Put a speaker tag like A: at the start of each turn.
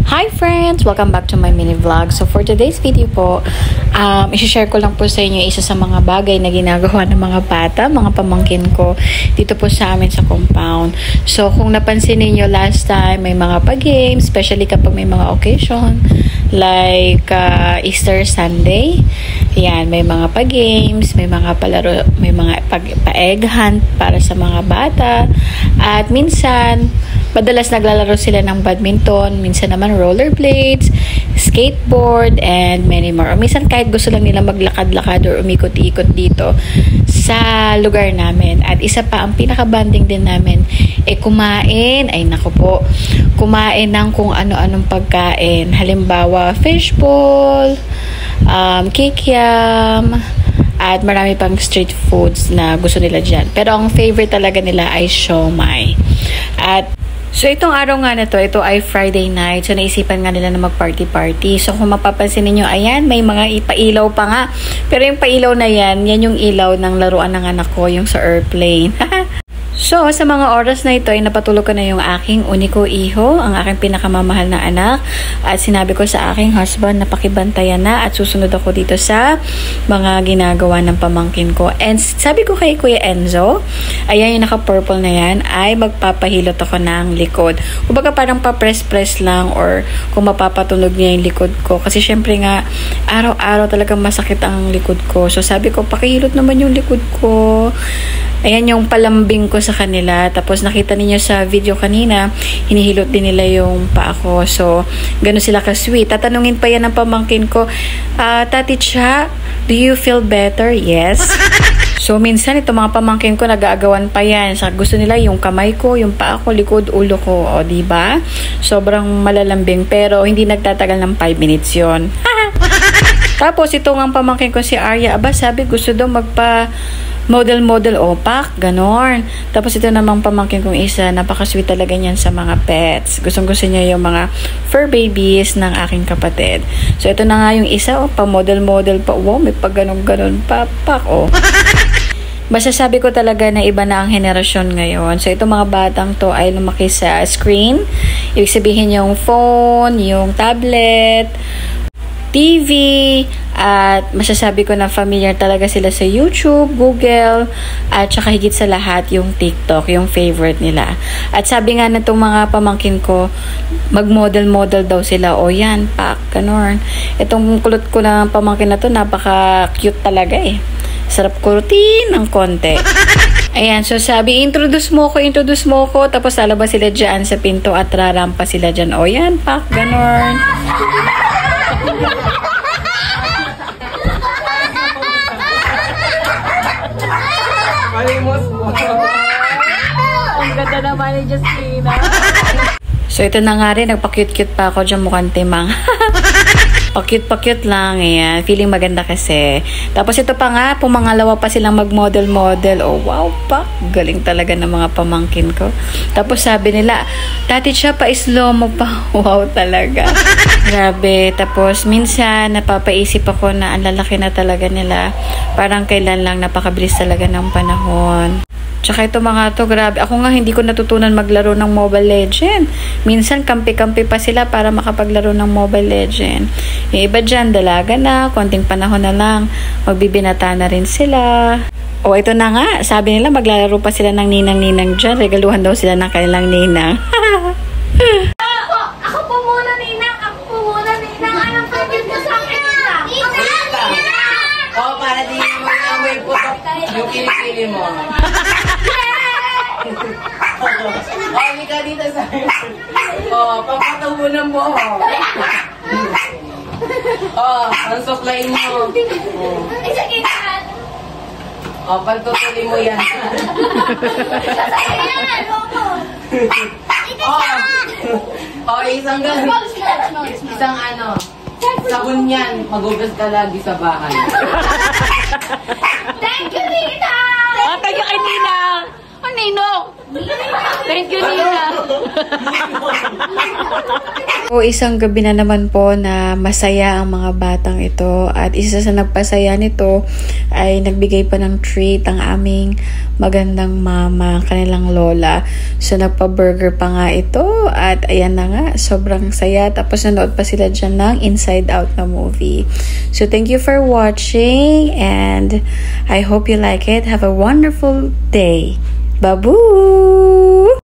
A: Hi friends! Welcome back to my mini vlog. So for today's video po, isi-share ko lang po sa inyo isa sa mga bagay na ginagawa ng mga bata, mga pamangkin ko dito po sa amin sa compound. So kung napansin niyo last time, may mga pa-games, especially kapag may mga occasion like Easter Sunday. Yan, may mga pa-games, may mga palaro, may mga pa-egg hunt para sa mga bata. At minsan, madalas naglalaro sila ng badminton, minsan naman rollerblades, skateboard, and many more. O minsan kahit gusto lang nila maglakad-lakad or umikot-ikot dito sa lugar namin. At isa pa, ang pinaka-banding din namin, kumain. Ay, naku po. Kumain ng kung ano-anong pagkain. Halimbawa, fishball, kikiam, at marami pang street foods na gusto nila dyan. Pero ang favorite talaga nila ay siomai. At so, itong araw nga na to, ito ay Friday night. So, naisipan nga nila na mag-party-party. So, kung mapapansin niyo, ayan, may mga ipailaw pa nga. Pero yung pailaw na yan yung ilaw ng laruan ng anak ko, yung sa airplane. So, sa mga oras na ito ay napatulog ko na yung aking uniko iho, ang aking pinakamamahal na anak. At sinabi ko sa aking husband na pakibantayan na at susunod ako dito sa mga ginagawa ng pamangkin ko. And sabi ko kay Kuya Enzo, ayan yung naka-purple na yan, ay magpapahilot ako ng likod. Kumbaga parang pa-press-press lang or kung mapapatunog niya yung likod ko. Kasi syempre nga, araw-araw talagang masakit ang likod ko. So sabi ko, pakihilot naman yung likod ko. Ayan yung palambing ko sa kanila. Tapos nakita niyo sa video kanina, hinihilot din nila yung paa ko. So, gano'n sila ka-sweet. Tatanungin pa yan ng pamangkin ko, Tati Cha, do you feel better? Yes. So, minsan itong mga pamangkin ko nag-aagawan pa yan. So, gusto nila yung kamay ko, yung paa ko, likod, ulo ko. O, diba? Sobrang malalambing. Pero, hindi nagtatagal ng 5 minutes yon. Tapos, ito nga pamangkin ko si Arya. Aba, sabi, gusto daw magpa model opak, ganon. Tapos ito namang pamangkin kong isa, napaka-sweet talaga niyan sa mga pets. Gustong-gusto niya yung mga fur babies ng aking kapatid. So ito na nga yung isa, pa-model pa. Wow, may pag-ganon pa, pak, Masasabi ko talaga na iba na ang henerasyon ngayon. So, itong mga batang to ay lumaki sa screen. Ibig sabihin yung phone, yung tablet, TV, at masasabi ko na familiar talaga sila sa YouTube, Google, at saka higit sa lahat yung TikTok, yung favorite nila. At sabi nga na itong mga pamangkin ko, mag-model daw sila. O yan, pak, ganon. Itong kulot ko na pamangkin na to, napaka-cute talaga Sarap kurutin ng konti. Ayan, so sabi, introduce mo ko, tapos lalabas sila dyan sa pinto at rarampa sila dyan. O yan, pak, ganon.
B: Ang ganda naman ni Justina.
A: So, ito na nga rin. Nagpa-cute-cute pa ako dyan, mukhang timang. Pa-cute lang. Ayan. Feeling maganda kasi. Tapos, ito pa nga, pumangalawa pa silang mag-model. Oh, wow pa. Galing talaga ng mga pamangkin ko. Tapos, sabi nila, Tati Cha, pa-slow mo pa. Wow talaga. Grabe. Tapos, minsan, napapaisip ako na ang lalaki na talaga nila. Parang kailan lang napakabilis talaga ng panahon. Tsaka ito mga to, grabe. Ako nga hindi ko natutunan maglaro ng Mobile Legend. Minsan kampi-kampi pa sila para makapaglaro ng Mobile Legend. Yung iba dyan, dalaga na, konting panahon na lang, magbibinata na rin sila. O ito na nga, sabi nila maglalaro pa sila ng ninang-ninang dyan. Regaluhan daw sila ng kanilang ninang.
B: Ako po muna, ninang. Anong favorite mo sa akin, ninang?
C: Oo, para di mo amoy po yung kilikili mo. Hindi ka dito sa papatahunan mo. Ang suklayin mo. Pagtutuloy mo yan. Isang ganun. Isang sabon yan. Magugas ka lagi sa bahay.
B: Thank you, Nina!
A: Thank you kay Ninang! Ninong! Thank you, Ninang! O isang gabi na naman po na masaya ang mga batang ito at isa sa nagpasaya nito ay nagbigay pa ng treat ang aming magandang mama, kanilang lola. So nagpa-burger pa nga ito at ayan na nga, sobrang saya. Tapos nanood pa sila dyan ng Inside Out na movie. So thank you for watching and I hope you like it. Have a wonderful day. Babu!